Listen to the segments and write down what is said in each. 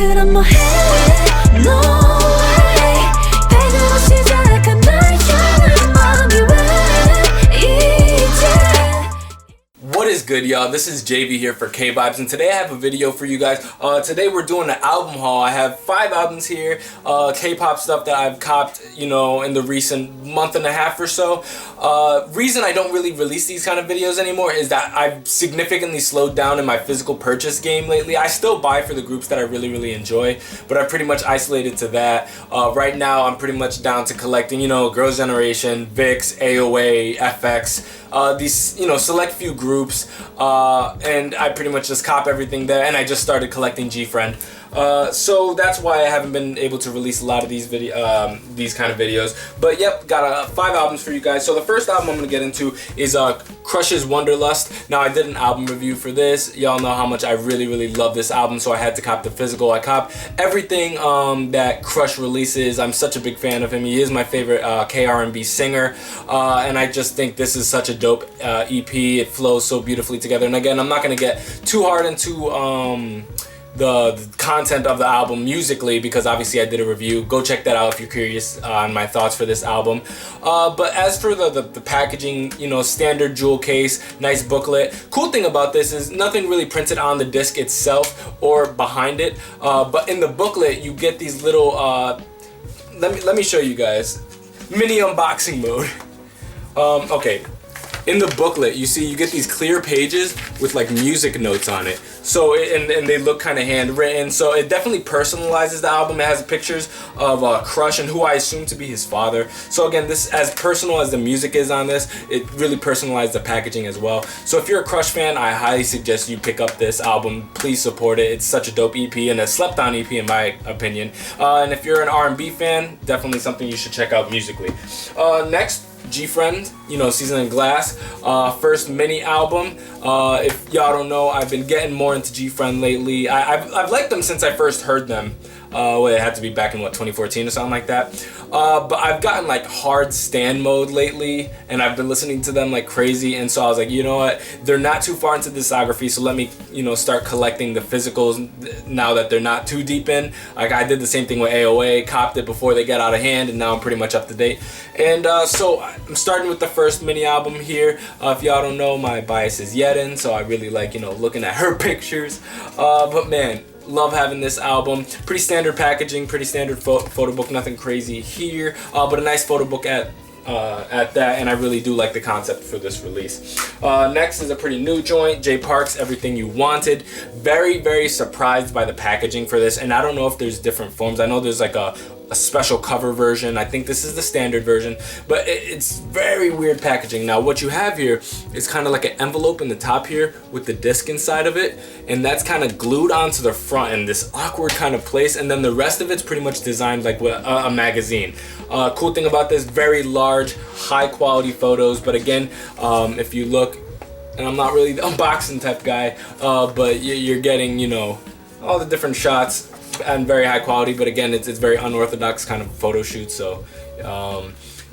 그럼 뭐해 No way 배그로 시작한 날 향한 마음이 왜 이제 What is good, y'all? This is JV here for K-Vibes, and today I have a video for you guys. Today we're doing an album haul. I have 5 albums here, K-pop stuff that I've copped, you know, in the recent month and a half or so. Reason I don't really release these kind of videos anymore is that I've significantly slowed down in my physical purchase game lately. I still buy for the groups that I really enjoy, but I've pretty much isolated to that. Right now I'm pretty much down to collecting, you know, Girls' Generation, VIXX, AOA, FX, these, you know, select few groups, and I pretty much just cop everything there, and I just started collecting GFriend. So that's why I haven't been able to release a lot of these kind of videos. But yep, got 5 albums for you guys. So the first album I'm gonna get into is Crush's Wonderlust. Now I did an album review for this. Y'all know how much I really love this album, so I had to cop the physical. I cop everything that Crush releases. I'm such a big fan of him. He is my favorite K-R&B singer, and I just think this is such a dope EP. It flows so beautifully together. And again, I'm not gonna get too hard into the content of the album musically, because obviously I did a review. Go check that out if you're curious on my thoughts for this album. But as for the packaging, you know, standard jewel case, nice booklet. Cool thing about this is nothing really printed on the disc itself or behind it, but in the booklet you get these little let me show you guys, mini unboxing mode. Okay, in the booklet you see you get these clear pages with like music notes on it. So and they look kind of handwritten, so it definitely personalizes the album. It has pictures of Crush and who I assume to be his father. So again, this, as personal as the music is on this, it really personalized the packaging as well. So if you're a Crush fan, I highly suggest you pick up this album. Please support it. It's such a dope EP and a slept on EP in my opinion. And if you're an R&B fan, definitely something you should check out musically. Next, GFriend, you know, Seasoned in Glass, first mini album. If y'all don't know, I've been getting more into GFriend lately. I've liked them since I first heard them. Well, it had to be back in 2014 or something like that. But I've gotten like hard stan mode lately, and I've been listening to them like crazy. And so I was like, you know what? They're not too far into discography, so let me, you know, start collecting the physicals now that they're not too deep in. Like I did the same thing with AOA, copped it before they got out of hand, and now I'm pretty much up to date. And so I'm starting with the first mini album here. If y'all don't know, my bias is Yedin, so I really like, you know, looking at her pictures. But man, love having this album. Pretty standard packaging, pretty standard photo book, nothing crazy here, but a nice photo book at that, and I really do like the concept for this release. Next is a pretty new joint, Jay Park's Everything You Wanted. Very surprised by the packaging for this, and I don't know if there's different forms. I know there's like a special cover version. I think this is the standard version, but it's very weird packaging. Now what you have here is kind of like an envelope in the top here with the disc inside of it, and that's kind of glued onto the front in this awkward kind of place, and then the rest of it's pretty much designed like a magazine. Cool thing about this, very large, high quality photos, but again, if you look, and I'm not really the unboxing type guy, but you're getting, you know, all the different shots and very high quality, but again, it's very unorthodox kind of photo shoot. So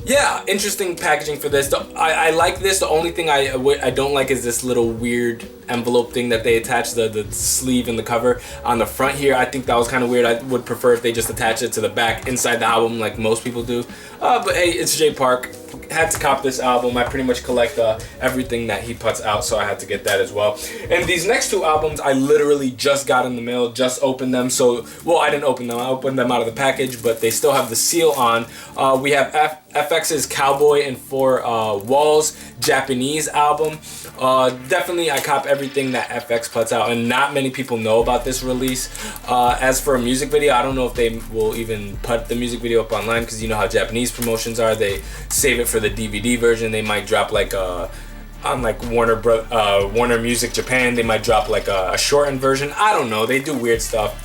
yeah, interesting packaging for this. I like this. The only thing I don't like is this little weird envelope thing that they attach the sleeve and the cover on the front here. I think that was kind of weird. I would prefer if they just attach it to the back inside the album like most people do. But hey, it's Jay Park. Had to cop this album. I pretty much collect everything that he puts out, so I had to get that as well. And these next 2 albums I literally just got in the mail, just opened them. So, well, I didn't open them. I opened them out of the package, but they still have the seal on. We have FX's Cowboy and 4 Walls Japanese album. Definitely I cop everything that FX puts out, and not many people know about this release. As for a music video, I don't know if they will even put the music video up online, because you know how Japanese promotions are. They save it for the DVD version. They might drop like on like Warner Music Japan, they might drop like a shortened version. I don't know, they do weird stuff.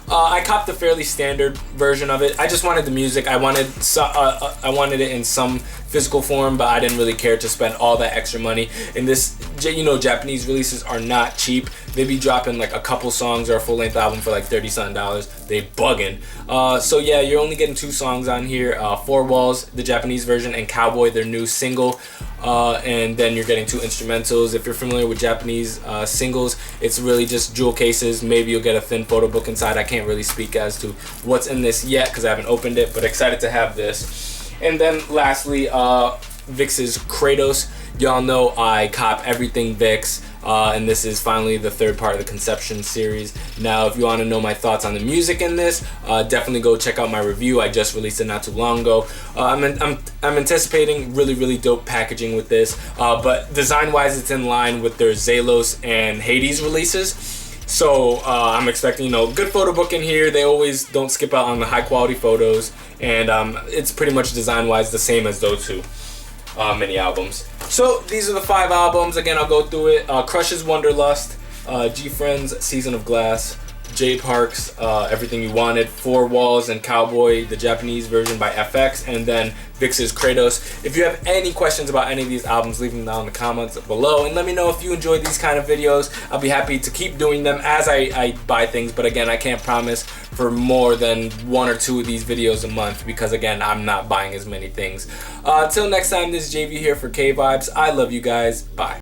I copped the fairly standard version of it. I just wanted the music. I wanted it in some physical form, but I didn't really care to spend all that extra money. And this, you know, Japanese releases are not cheap. They be dropping like a couple songs or a full-length album for like $30-something. They bugging. So yeah, you're only getting 2 songs on here. 4 Walls, the Japanese version, and Cowboy, their new single. and then you're getting 2 instrumentals. If you're familiar with Japanese singles, it's really just jewel cases. Maybe you'll get a thin photo book inside. I can't really speak as to what's in this yet because I haven't opened it, but excited to have this. And then lastly, Vix's Kratos. Y'all know I cop everything Vix, and this is finally the 3rd part of the Conception series. Now, if you want to know my thoughts on the music in this, definitely go check out my review. I just released it not too long ago. I'm anticipating really dope packaging with this, but design-wise, it's in line with their Xelos and Hades releases. So I'm expecting, good photo book in here. They always don't skip out on the high-quality photos, and it's pretty much design-wise the same as those 2 mini albums. So these are the 5 albums. Again, I'll go through it. Crush's Wonderlust, G-Friend's Season of Glass, Jay Park's Everything You Wanted, 4 Walls and Cowboy, the Japanese version by FX, and then Vix's Kratos. If you have any questions about any of these albums, leave them down in the comments below, and let me know if you enjoy these kind of videos. I'll be happy to keep doing them as I buy things, but again, I can't promise for more than 1 or 2 of these videos a month because again, I'm not buying as many things. Till next time, this is JV here for K Vibes. I love you guys. Bye.